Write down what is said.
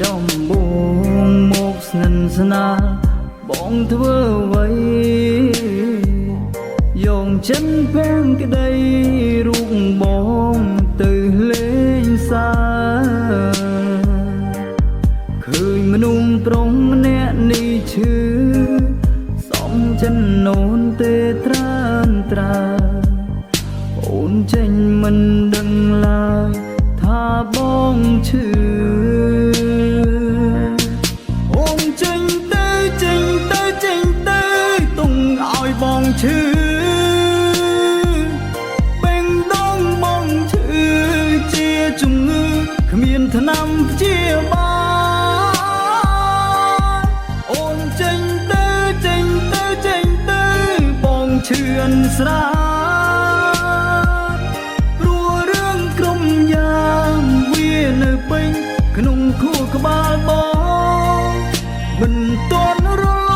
ដំបូងមកស្និទ្ធស្នាលបងធ្វើអ្វីយកចិនពេងក្តីរូបបងទៅលេងសាឃើញមនុស្សប្រុសម្នាក់នេះឈឺសំចិនអូនទេត្រានត្រាអូនចេញមិនដឹងឡើយថាបងឈឺអូនចេញទៅចេញទៅចេញទៅទុំឲ្យបងឈឺពេញដងបងឈឺជាជំងឺគ្មានថ្នាំព្យាបាលអូនចេញទៅចេញទៅចេញទៅបងឈឺអន្ស្រានៅពេញក្នុងខួរក្បាលបងមិនទាន់រល